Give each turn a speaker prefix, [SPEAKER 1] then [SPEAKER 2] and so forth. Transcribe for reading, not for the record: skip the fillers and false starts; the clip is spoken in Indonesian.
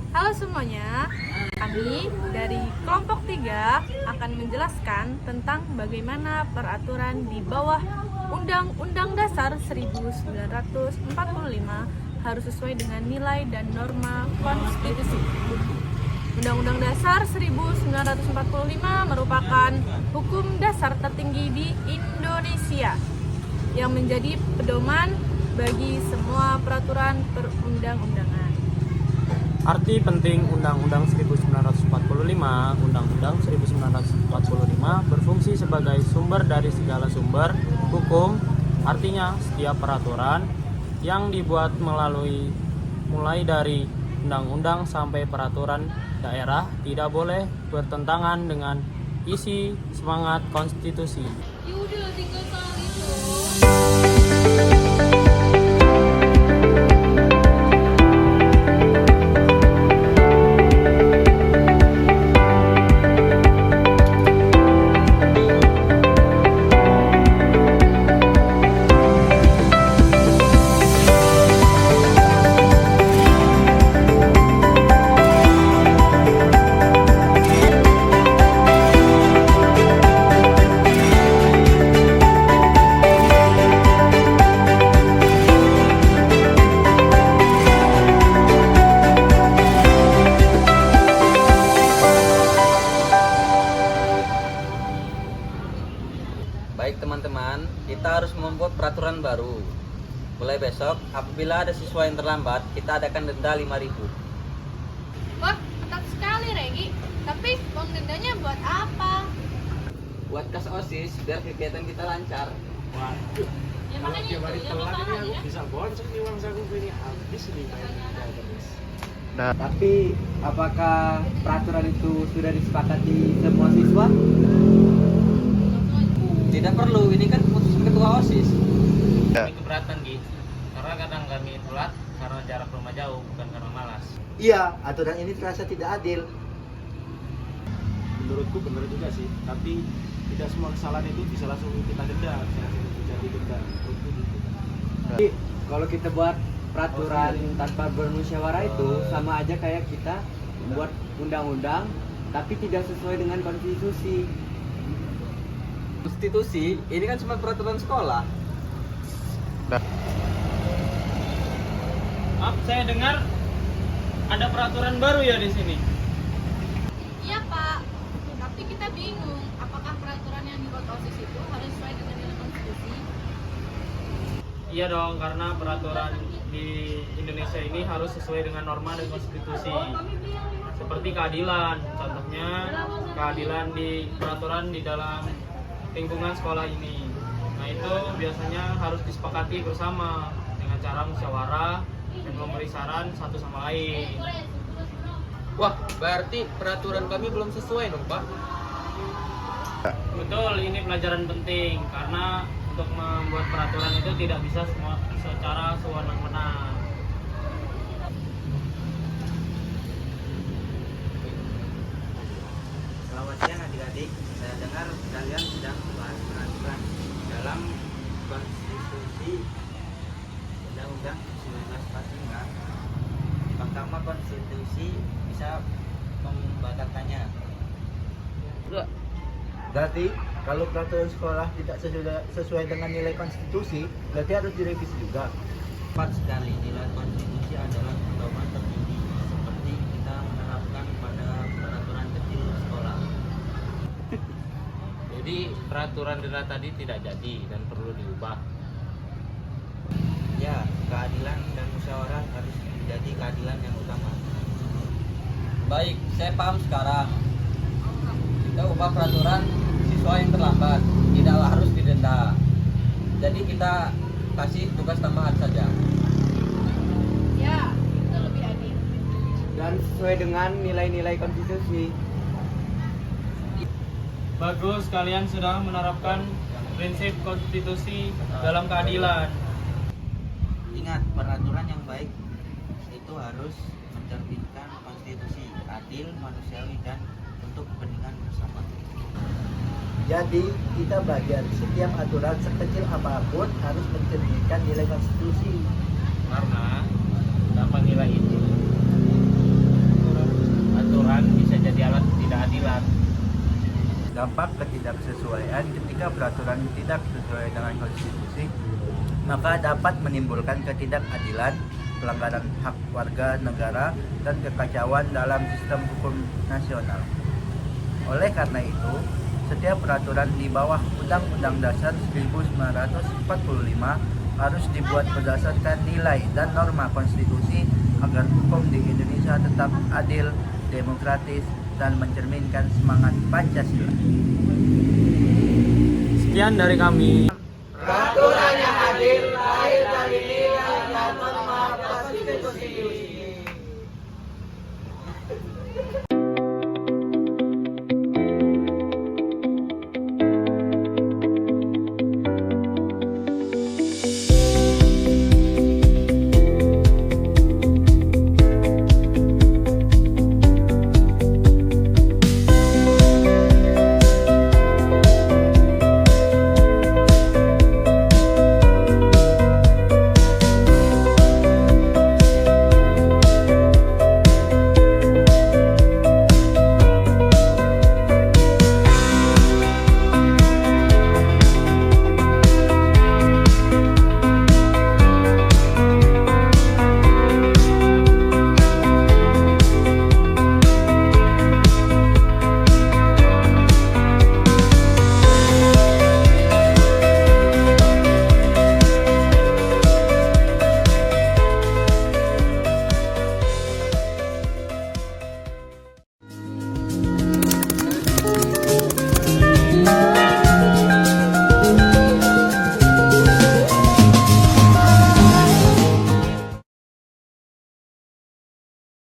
[SPEAKER 1] Halo semuanya, kami dari kelompok 3 akan menjelaskan tentang bagaimana peraturan di bawah Undang-Undang Dasar 1945 harus sesuai dengan nilai dan norma konstitusi. Undang-Undang Dasar 1945 merupakan hukum dasar tertinggi di Indonesia yang menjadi pedoman bagi semua peraturan perundang-undangan.
[SPEAKER 2] Arti penting Undang-Undang 1945, Undang-Undang 1945 berfungsi sebagai sumber dari segala sumber hukum, artinya setiap peraturan yang dibuat mulai dari undang-undang sampai peraturan daerah tidak boleh bertentangan dengan isi semangat konstitusi.
[SPEAKER 1] Yaudah, tinggal soal itu.
[SPEAKER 3] Baik teman-teman, kita harus membuat peraturan baru. Mulai besok, apabila ada siswa yang terlambat, kita adakan denda 5.000.
[SPEAKER 1] Wah, ketat sekali Regi. Tapi uang dendanya buat apa?
[SPEAKER 3] Buat kas OSIS, biar kegiatan kita lancar.
[SPEAKER 4] Waduh,
[SPEAKER 1] Ya
[SPEAKER 4] kalau
[SPEAKER 1] makanya
[SPEAKER 4] tiap hari
[SPEAKER 1] itu, ya
[SPEAKER 4] telat ini aku
[SPEAKER 1] masalahnya.
[SPEAKER 4] bisa bonceng nih uang saku ini habis nih main terus.
[SPEAKER 5] Tapi apakah peraturan itu sudah disepakati semua siswa?
[SPEAKER 3] Tidak perlu, ini kan keputusan ketua OSIS.
[SPEAKER 2] Kami keberatan, Gi. Karena kadang kami telat karena jarak rumah jauh, bukan karena malas.
[SPEAKER 5] Iya, aturan ini terasa tidak adil.
[SPEAKER 4] Menurutku benar juga sih, tapi tidak semua kesalahan itu bisa langsung kita denda, jadi denda. Menurutku gitu.
[SPEAKER 5] Jadi, kalau kita buat peraturan tanpa bermusyawarah itu sama aja kayak kita membuat undang-undang tapi tidak sesuai dengan konstitusi.
[SPEAKER 3] Konstitusi, ini kan cuma peraturan sekolah.
[SPEAKER 2] Saya dengar ada peraturan baru ya di sini.
[SPEAKER 1] Iya Pak, tapi kita bingung apakah peraturan yang dibuat OSIS itu harus sesuai dengan nilai konstitusi?
[SPEAKER 2] Iya dong, karena peraturan di Indonesia ini harus sesuai dengan norma dan konstitusi. Seperti keadilan, contohnya keadilan di peraturan di dalam lingkungan sekolah ini. Nah itu biasanya harus disepakati bersama dengan cara musyawarah dan memberi saran satu sama lain.
[SPEAKER 3] Wah, berarti peraturan kami belum sesuai dong, Pak.
[SPEAKER 2] Betul, ini pelajaran penting karena untuk membuat peraturan itu tidak bisa semua secara sewenang-wenang.
[SPEAKER 6] Selamat siang adik-adik, saya dengar kalian sedang membahas peraturan dalam konstitusi Undang-Undang 1945. Mahkamah Konstitusi bisa membatalkannya.
[SPEAKER 5] Berarti kalau peraturan sekolah tidak sesuai dengan nilai konstitusi, berarti harus direvisi juga.
[SPEAKER 6] Tepat sekali, nilai konstitusi adalah pedoman tertinggi seperti kita menerapkan pada peraturan kecil sekolah.
[SPEAKER 2] Jadi peraturan denda tadi tidak jadi dan perlu diubah.
[SPEAKER 6] Ya, keadilan dan musyawarah harus menjadi keadilan yang utama.
[SPEAKER 3] Baik, saya paham sekarang. Kita ubah peraturan siswa yang terlambat, tidak harus didenda. Jadi kita kasih tugas tambahan saja.
[SPEAKER 1] Ya, itu lebih adil.
[SPEAKER 5] Dan sesuai dengan nilai-nilai konstitusi.
[SPEAKER 2] Bagus, kalian sudah menerapkan prinsip konstitusi dalam keadilan.
[SPEAKER 6] Ingat, peraturan yang baik itu harus mencerminkan konstitusi, adil, manusiawi, dan untuk kepentingan bersama.
[SPEAKER 5] Jadi kita belajar setiap aturan sekecil apapun harus mencerminkan nilai konstitusi.
[SPEAKER 2] Karena tanpa nilai itu
[SPEAKER 7] dampak ketidaksesuaian ketika peraturan tidak sesuai dengan konstitusi, maka dapat menimbulkan ketidakadilan, pelanggaran hak warga negara, dan kekacauan dalam sistem hukum nasional. Oleh karena itu, setiap peraturan di bawah Undang-Undang Dasar 1945 harus dibuat berdasarkan nilai dan norma konstitusi agar hukum di Indonesia tetap adil, demokratis, dan mencerminkan semangat Pancasila.
[SPEAKER 2] Sekian dari kami.